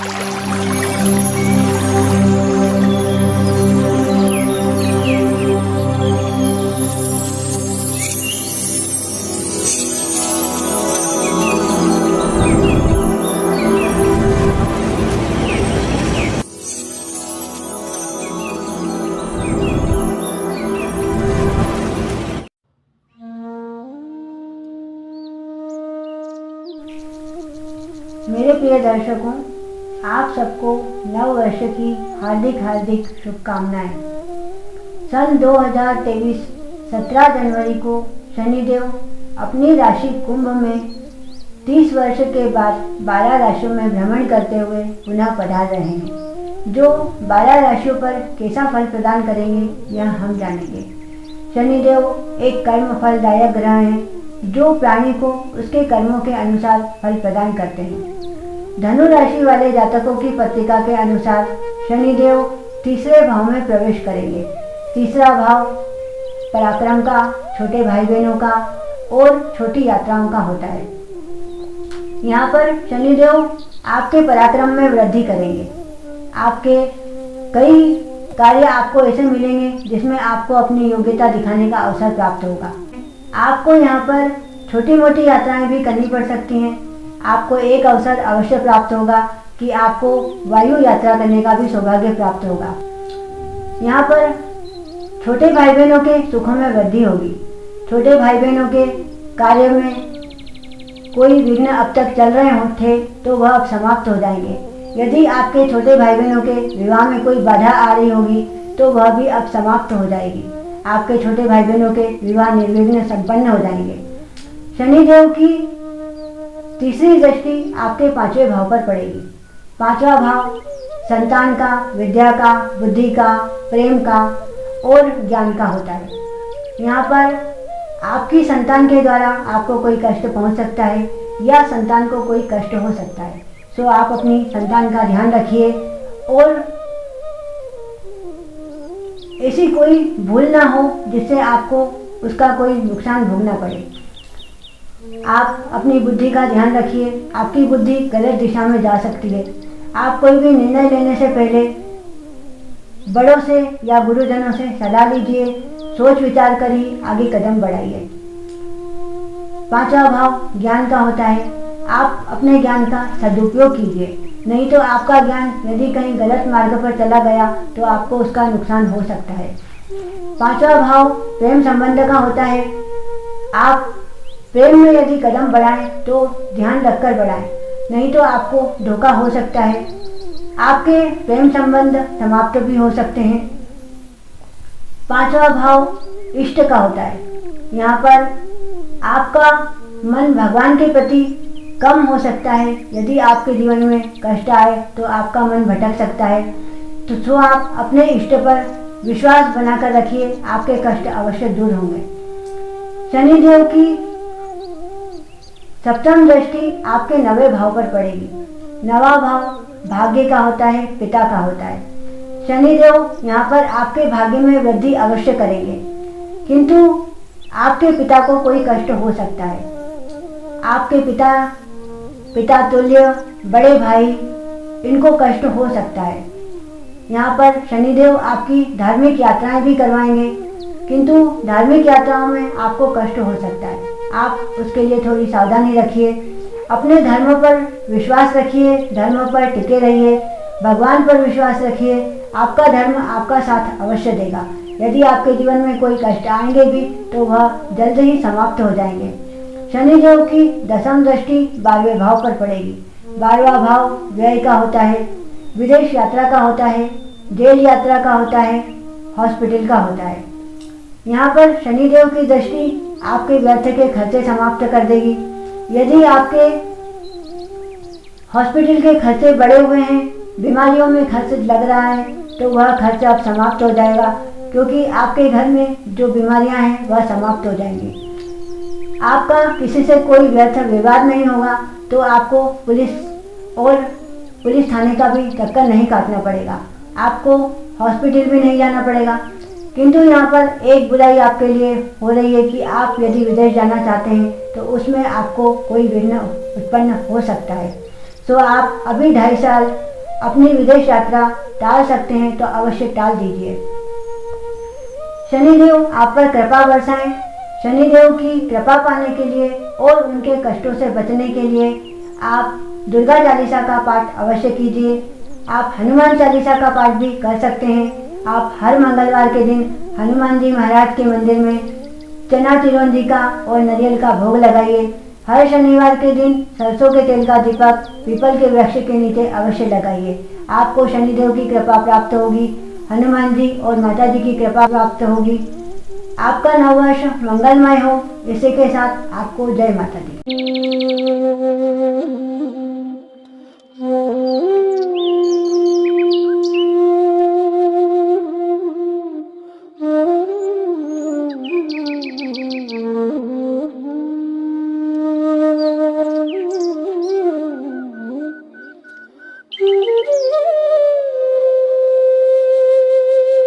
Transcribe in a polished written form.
मेरे प्रिय दर्शकों, आप सबको नव वर्ष की हार्दिक शुभकामनाएं। सन 2023 17 जनवरी को शनिदेव अपनी राशि कुंभ में 30 वर्ष के बाद 12 राशियों में भ्रमण करते हुए पुनः पधार रहे हैं, जो 12 राशियों पर कैसा फल प्रदान करेंगे यह हम जानेंगे। शनिदेव एक कर्म फलदायक ग्रह हैं, जो प्राणी को उसके कर्मों के अनुसार फल प्रदान करते हैं। धनु राशि वाले जातकों की पत्रिका के अनुसार शनिदेव तीसरे भाव में प्रवेश करेंगे। तीसरा भाव पराक्रम का, छोटे भाई बहनों का और छोटी यात्राओं का होता है। यहाँ पर शनिदेव आपके पराक्रम में वृद्धि करेंगे। आपके कई कार्य आपको ऐसे मिलेंगे जिसमें आपको अपनी योग्यता दिखाने का अवसर प्राप्त होगा। आपको यहाँ पर छोटी मोटी यात्राएं भी करनी पड़ सकती हैं। आपको एक अवसर अवश्य प्राप्त होगा कि आपको वायु यात्रा करने का भी सौभाग्य प्राप्त होगा। यहाँ पर छोटे भाई बहनों के सुखों में वृद्धि होगी। छोटे भाई बहनों के कार्य में कोई विघ्न अब तक चल रहे थे तो वह अब समाप्त हो जाएंगे। यदि आपके छोटे भाई बहनों के विवाह में कोई बाधा आ रही होगी तो वह भी अब समाप्त हो जाएगी। आपके छोटे भाई बहनों के विवाह निर्विघ्न संपन्न हो जाएंगे। शनिदेव की तीसरी दृष्टि आपके 5वें भाव पर पड़ेगी। 5वां भाव संतान का, विद्या का, बुद्धि का, प्रेम का और ज्ञान का होता है। यहाँ पर आपकी संतान के द्वारा आपको कोई कष्ट पहुँच सकता है या संतान को कोई कष्ट हो सकता है। सो आप अपनी संतान का ध्यान रखिए और ऐसी कोई भूल ना हो जिससे आपको उसका कोई नुकसान भोगना पड़े। आप अपनी बुद्धि का ध्यान रखिए। आपकी बुद्धि गलत दिशा में जा सकती है। आप कोई भी निर्णय लेने से पहले बड़ों से या गुरुजनों से सलाह लीजिए। सोच विचार कर ही आगे कदम बढ़ाइए। 5वां भाव ज्ञान का होता है। आप अपने ज्ञान का सदुपयोग कीजिए, नहीं तो आपका ज्ञान यदि कहीं गलत मार्ग पर चला गया तो आपको उसका नुकसान हो सकता है। 5वां भाव प्रेम संबंध का होता है। आप प्रेम में यदि कदम बढ़ाएं तो ध्यान रखकर बढ़ाएं, नहीं तो आपको धोखा हो सकता है। आपके प्रेम संबंध समाप्त भी हो सकते हैं। 5वां भाव इष्ट का होता है। यहाँ पर आपका मन भगवान के प्रति कम हो सकता है। यदि आपके जीवन में कष्ट आए तो आपका मन भटक सकता है। तो आप अपने इष्ट पर विश्वास बनाकर रखिए, आपके कष्ट अवश्य दूर होंगे। शनिदेव की सप्तम दृष्टि आपके 9वें भाव पर पड़ेगी। 9वां भाव भाग्य का होता है, पिता का होता है। शनिदेव यहाँ पर आपके भाग्य में वृद्धि अवश्य करेंगे, किंतु आपके पिता को कोई कष्ट हो सकता है। आपके पिता तुल्य बड़े भाई, इनको कष्ट हो सकता है। यहाँ पर शनिदेव आपकी धार्मिक यात्राएं भी करवाएंगे, किंतु धार्मिक यात्राओं में आपको कष्ट हो सकता है। आप उसके लिए थोड़ी सावधानी रखिए। अपने धर्म पर विश्वास रखिए, धर्म पर टिके रहिए, भगवान पर विश्वास रखिए। आपका धर्म आपका साथ अवश्य देगा। यदि आपके जीवन में कोई कष्ट आएंगे भी तो वह जल्द ही समाप्त हो जाएंगे। शनिदेव की 10वीं दृष्टि 12वें भाव पर पड़ेगी। 12वां भाव व्यय का होता है, विदेश यात्रा का होता है, जेल यात्रा का होता है, हॉस्पिटल का होता है। यहाँ पर शनिदेव की दृष्टि आपके व्यर्थ के खर्चे समाप्त कर देगी। यदि आपके हॉस्पिटल के खर्चे बढ़े हुए हैं, बीमारियों में खर्च लग रहा है, तो वह खर्च अब समाप्त हो जाएगा, क्योंकि आपके घर में जो बीमारियां हैं वह समाप्त हो जाएंगी। आपका किसी से कोई व्यर्थ विवाद नहीं होगा, तो आपको पुलिस थाने का भी चक्कर नहीं काटना पड़ेगा। आपको हॉस्पिटल भी नहीं जाना पड़ेगा। किंतु यहाँ पर एक बुराई आपके लिए हो रही है कि आप यदि विदेश जाना चाहते हैं तो उसमें आपको कोई विघ्न उत्पन्न हो सकता है। सो आप अभी 2.5 साल अपनी विदेश यात्रा टाल सकते हैं तो अवश्य टाल दीजिए। शनिदेव आप पर कृपा बरसाएं। शनिदेव की कृपा पाने के लिए और उनके कष्टों से बचने के लिए आप दुर्गा चालीसा का पाठ अवश्य कीजिए। आप हनुमान चालीसा का पाठ भी कर सकते हैं। आप हर मंगलवार के दिन हनुमान जी महाराज के मंदिर में चना चिरौंजी का और नारियल का भोग लगाइए। हर शनिवार के दिन सरसों के तेल का दीपक पीपल के वृक्ष के नीचे अवश्य लगाइए। आपको शनिदेव की कृपा प्राप्त होगी, हनुमान जी और माता जी की कृपा प्राप्त होगी। आपका नववर्ष मंगलमय हो। इसी के साथ आपको जय माता दी।